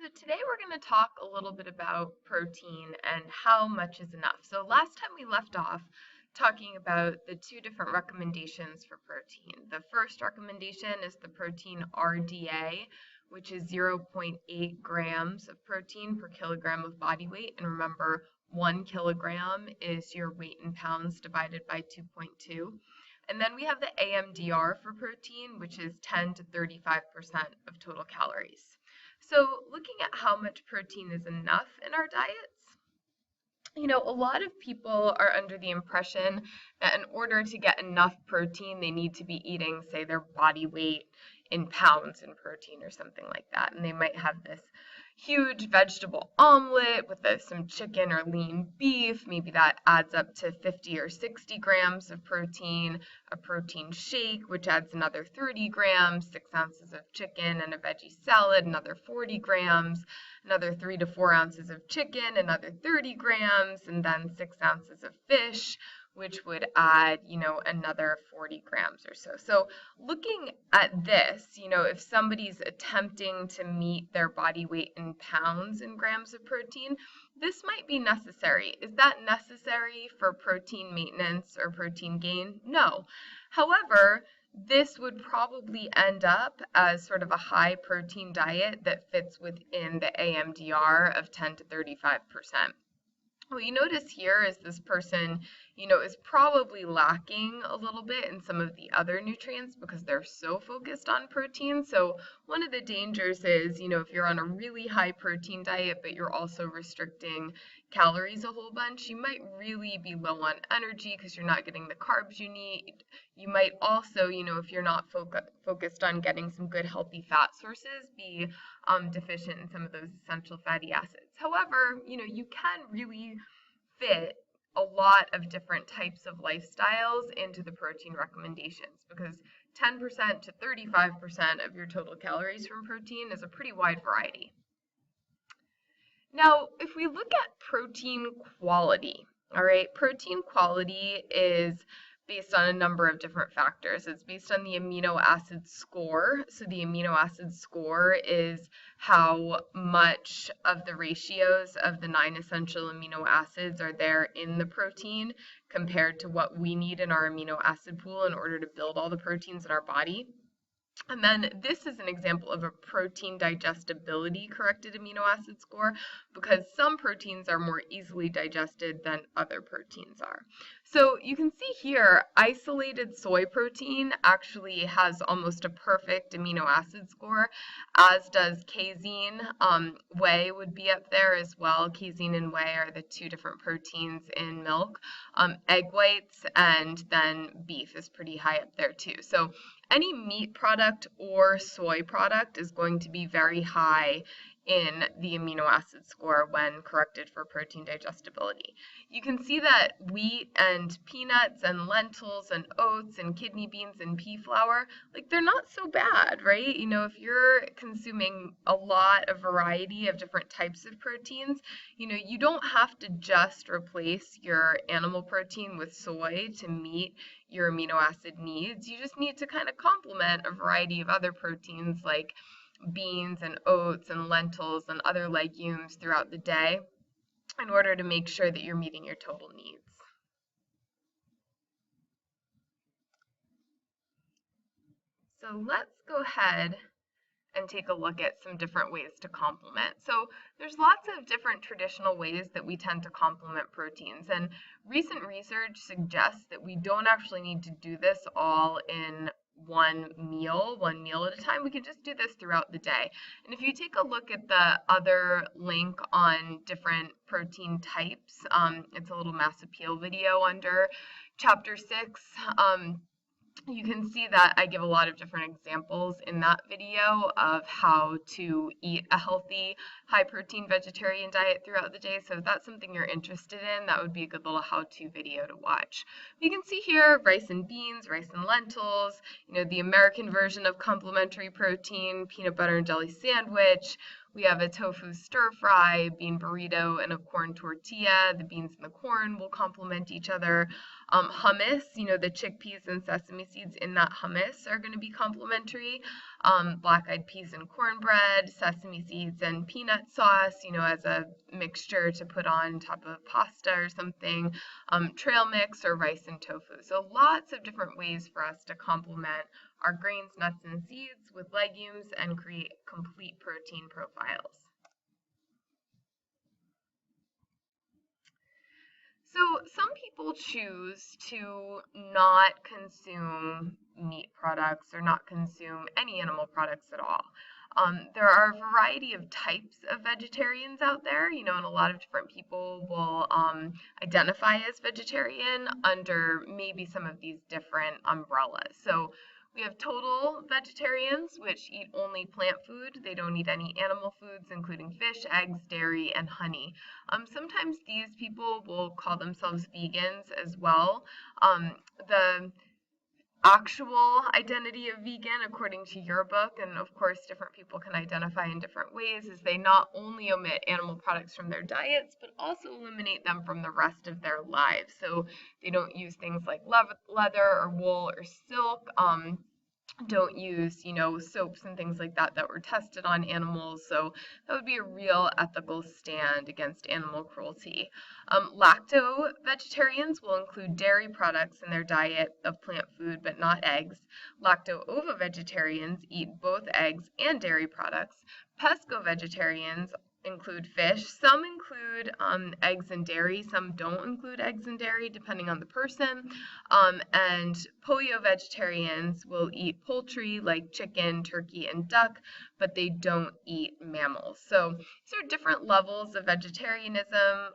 So today we're going to talk a little bit about protein and how much is enough. So last time we left off talking about the two different recommendations for protein. The first recommendation is the protein RDA, which is 0.8 grams of protein per kilogram of body weight. And remember, 1 kilogram is your weight in pounds divided by 2.2. And then we have the AMDR for protein, which is 10 to 35% of total calories. So looking at how much protein is enough in our diets, a lot of people are under the impression that in order to get enough protein, they need to be eating, say, their body weight in pounds in protein or something like that. And they might have this huge vegetable omelet with some chicken or lean beef. Maybe that adds up to 50 or 60 grams of protein. A protein shake, which adds another 30 grams, 6 ounces of chicken and a veggie salad, another 40 grams, another 3 to 4 ounces of chicken, another 30 grams, and then 6 ounces of fish, which would add, another 40 grams or so. So looking at this, if somebody's attempting to meet their body weight in pounds in grams of protein, this might be necessary. Is that necessary for protein maintenance or protein gain? No. However, this would probably end up as sort of a high protein diet that fits within the AMDR of 10 to 35%. What you notice here is this person, is probably lacking a little bit in some of the other nutrients because they're so focused on protein. So one of the dangers is, if you're on a really high protein diet, but you're also restricting calories a whole bunch, you might really be low on energy because you're not getting the carbs you need. You might also, if you're not focused on getting some good healthy fat sources, be deficient in some of those essential fatty acids. However, you can really fit a lot of different types of lifestyles into the protein recommendations because 10% to 35% of your total calories from protein is a pretty wide variety. Now, if we look at protein quality, all right, protein quality is based on a number of different factors. It's based on the amino acid score. So the amino acid score is how much of the ratios of the 9 essential amino acids are there in the protein compared to what we need in our amino acid pool in order to build all the proteins in our body. And then this is an example of a protein digestibility corrected amino acid score because some proteins are more easily digested than other proteins are. So you can see here, isolated soy protein actually has almost a perfect amino acid score, as does casein. Whey would be up there as well. Casein and whey are the two different proteins in milk. Egg whites and then beef is pretty high up there too. So any meat product or soy product is going to be very high in the amino acid score when corrected for protein digestibility. You can see that wheat and peanuts and lentils and oats and kidney beans and pea flour, they're not so bad, right? If you're consuming a lot of variety of different types of proteins, you don't have to just replace your animal protein with soy to meet your amino acid needs. You just need to kind of complement a variety of other proteins like beans and oats and lentils and other legumes throughout the day in order to make sure that you're meeting your total needs. So let's go ahead and take a look at some different ways to complement. So there's lots of different traditional ways that we tend to complement proteins, and recent research suggests that we don't actually need to do this all in one meal at a time. We can just do this throughout the day. And if you take a look at the other link on different protein types, it's a little mass appeal video under chapter 6. You can see that I give a lot of different examples in that video of how to eat a healthy, high-protein vegetarian diet throughout the day. So if that's something you're interested in, that would be a good little how-to video to watch. You can see here rice and beans, rice and lentils, the American version of complementary protein, peanut butter and jelly sandwich, We have a tofu stir fry, bean burrito, and a corn tortilla. The beans and the corn will complement each other. Hummus, the chickpeas and sesame seeds in that hummus are going to be complementary. Black-eyed peas and cornbread, sesame seeds and peanut sauce, as a mixture to put on top of pasta or something. Trail mix or rice and tofu. So lots of different ways for us to complement our grains, nuts, and seeds with legumes and create complete protein profiles. So some people choose to not consume meat products or not consume any animal products at all. There are a variety of types of vegetarians out there, and a lot of different people will identify as vegetarian under maybe some of these different umbrellas. So we have total vegetarians, which eat only plant food. They don't eat any animal foods, including fish, eggs, dairy, and honey. Sometimes these people will call themselves vegans as well. The actual identity of vegan, according to your book, and of course different people can identify in different ways, is they not only omit animal products from their diets, but also eliminate them from the rest of their lives. So they don't use things like leather or wool or silk. Don't use, soaps and things like that were tested on animals. So that would be a real ethical stand against animal cruelty. Lacto-vegetarians will include dairy products in their diet of plant food, but not eggs. Lacto-ovo-vegetarians eat both eggs and dairy products. Pesco-vegetarians include fish. Some include eggs and dairy. Some don't include eggs and dairy, depending on the person. And polio-vegetarians will eat poultry like chicken, turkey, and duck, but they don't eat mammals. So these are different levels of vegetarianism.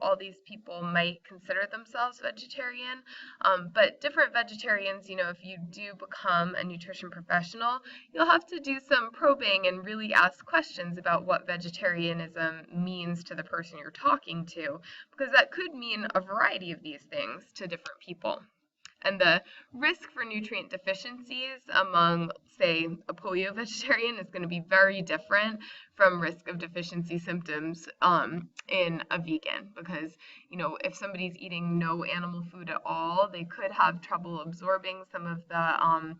All these people might consider themselves vegetarian, but different vegetarians, if you do become a nutrition professional, you'll have to do some probing and really ask questions about what vegetarianism means to the person you're talking to, because that could mean a variety of these things to different people. And the risk for nutrient deficiencies among, say, a polio vegetarian is going to be very different from risk of deficiency symptoms in a vegan, because, if somebody's eating no animal food at all, they could have trouble absorbing some of the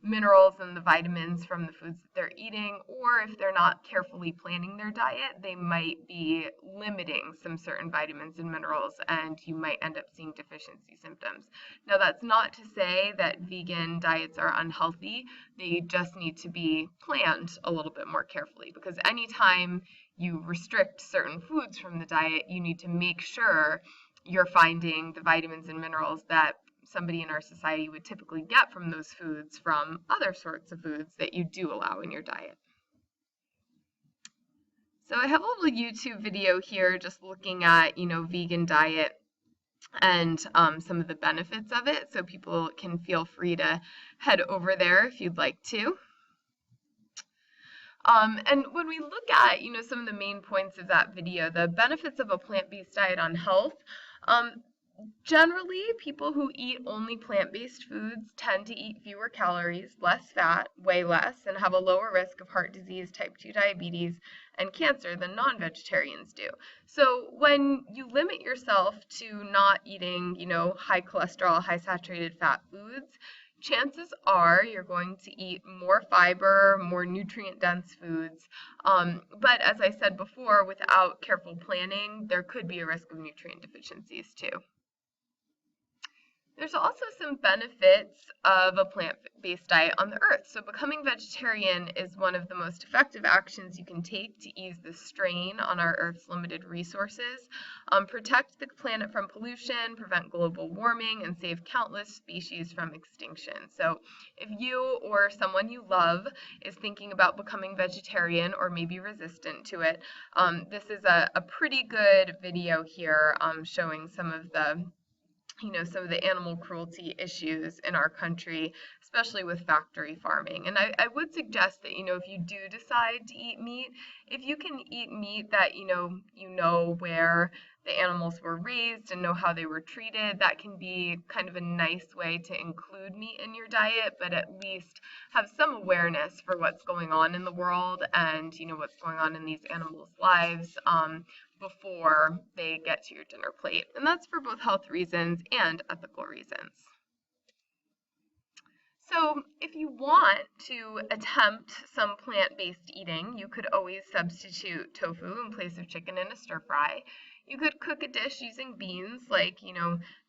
minerals and the vitamins from the foods that they're eating, or if they're not carefully planning their diet, they might be limiting some certain vitamins and minerals, and you might end up seeing deficiency symptoms. Now, that's not to say that vegan diets are unhealthy. They just need to be planned a little bit more carefully, because anytime you restrict certain foods from the diet, you need to make sure you're finding the vitamins and minerals that somebody in our society would typically get from those foods from other sorts of foods that you do allow in your diet. So I have a little YouTube video here just looking at, vegan diet and some of the benefits of it, so people can feel free to head over there if you'd like to. And when we look at, some of the main points of that video, the benefits of a plant-based diet on health, generally, people who eat only plant-based foods tend to eat fewer calories, less fat, weigh less, and have a lower risk of heart disease, type 2 diabetes, and cancer than non-vegetarians do. So when you limit yourself to not eating, high cholesterol, high saturated fat foods, chances are you're going to eat more fiber, more nutrient-dense foods. But as I said before, without careful planning, there could be a risk of nutrient deficiencies too. There's also some benefits of a plant-based diet on the earth. So becoming vegetarian is one of the most effective actions you can take to ease the strain on our Earth's limited resources, protect the planet from pollution, prevent global warming, and save countless species from extinction. So if you or someone you love is thinking about becoming vegetarian or maybe resistant to it, this is a pretty good video here showing some of the animal cruelty issues in our country, especially with factory farming. And I would suggest that, if you do decide to eat meat, if you can eat meat that, where the animals were raised and know how they were treated. That can be kind of a nice way to include meat in your diet, but at least have some awareness for what's going on in the world and, what's going on in these animals' lives before they get to your dinner plate. And that's for both health reasons and ethical reasons. So if you want to attempt some plant-based eating, you could always substitute tofu in place of chicken in a stir fry. You could cook a dish using beans, like,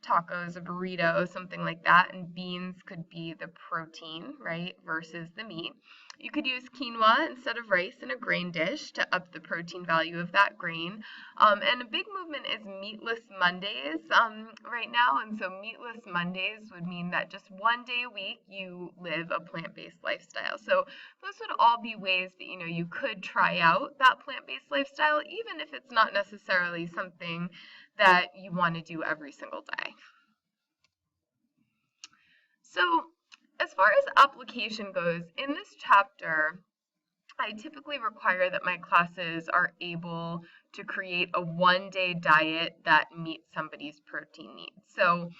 tacos, a burrito, something like that, and beans could be the protein, right, versus the meat. You could use quinoa instead of rice in a grain dish to up the protein value of that grain. And a big movement is Meatless Mondays right now. And so Meatless Mondays would mean that just one day a week you live a plant-based lifestyle. So those would all be ways that, you could try out that plant-based lifestyle, even if it's not necessarily something that you want to do every single day. So as far as application goes, in this chapter, I typically require that my classes are able to create a one-day diet that meets somebody's protein needs. So,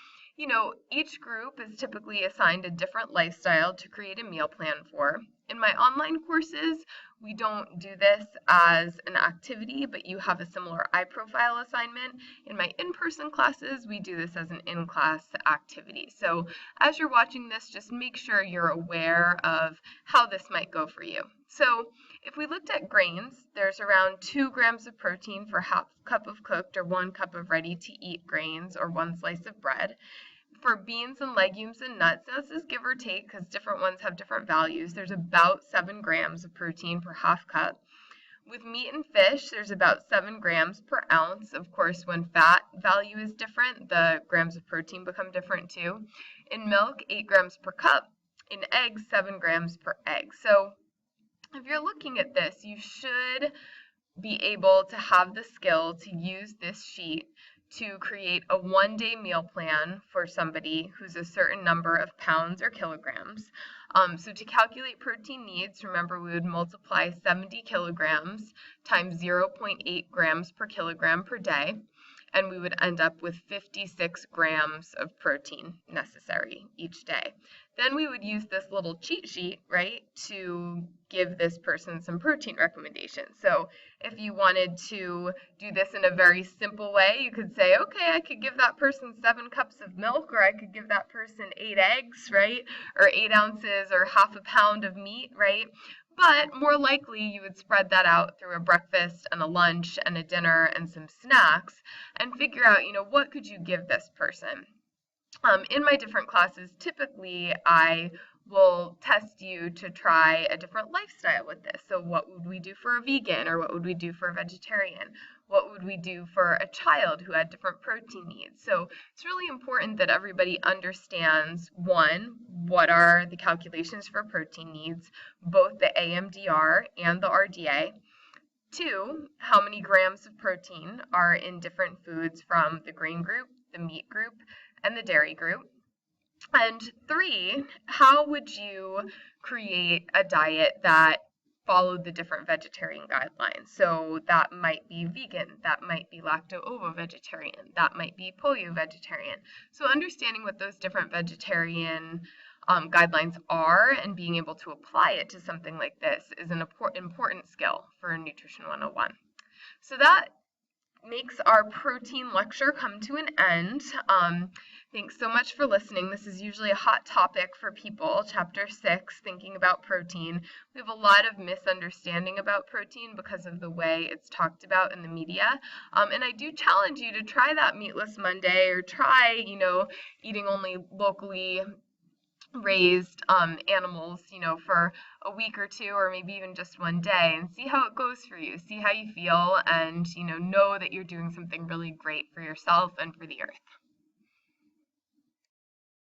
each group is typically assigned a different lifestyle to create a meal plan for. In my online courses, we don't do this as an activity, but you have a similar iProfile assignment. In my in-person classes, we do this as an in-class activity. So as you're watching this, just make sure you're aware of how this might go for you. So if we looked at grains, there's around 2 grams of protein for half cup of cooked or 1 cup of ready-to-eat grains or 1 slice of bread. For beans and legumes and nuts, now this is give or take because different ones have different values, there's about 7 grams of protein per half cup. With meat and fish, there's about 7 grams per ounce. Of course, when fat value is different, the grams of protein become different too. In milk, 8 grams per cup. In eggs, 7 grams per egg. So if you're looking at this, you should be able to have the skill to use this sheet to create a one-day meal plan for somebody who's a certain number of pounds or kilograms. So to calculate protein needs, remember we would multiply 70 kilograms times 0.8 grams per kilogram per day, and we would end up with 56 grams of protein necessary each day. Then we would use this little cheat sheet, right, to give this person some protein recommendations. So if you wanted to do this in a very simple way, you could say, okay, I could give that person 7 cups of milk, or I could give that person 8 eggs, right, or 8 ounces or half a pound of meat, right? But more likely you would spread that out through a breakfast and a lunch and a dinner and some snacks and figure out, what could you give this person? In my different classes, typically I will test you to try a different lifestyle with this. So what would we do for a vegan, or what would we do for a vegetarian? What would we do for a child who had different protein needs? So it's really important that everybody understands, one, what are the calculations for protein needs, both the AMDR and the RDA. 2, how many grams of protein are in different foods from the grain group, the meat group, and the dairy group. And 3, how would you create a diet that followed the different vegetarian guidelines? So that might be vegan, that might be lacto-ovo-vegetarian, that might be polio-vegetarian. So understanding what those different vegetarian guidelines are and being able to apply it to something like this is an important skill for Nutrition 101. So that makes our protein lecture come to an end. Thanks so much for listening. This is usually a hot topic for people, Chapter 6, thinking about protein. We have a lot of misunderstanding about protein because of the way it's talked about in the media. And I do challenge you to try that Meatless Monday, or try, eating only locally raised animals, for a week or 2, or maybe even just one day, and see how it goes for you, see how you feel, and, know that you're doing something really great for yourself and for the earth.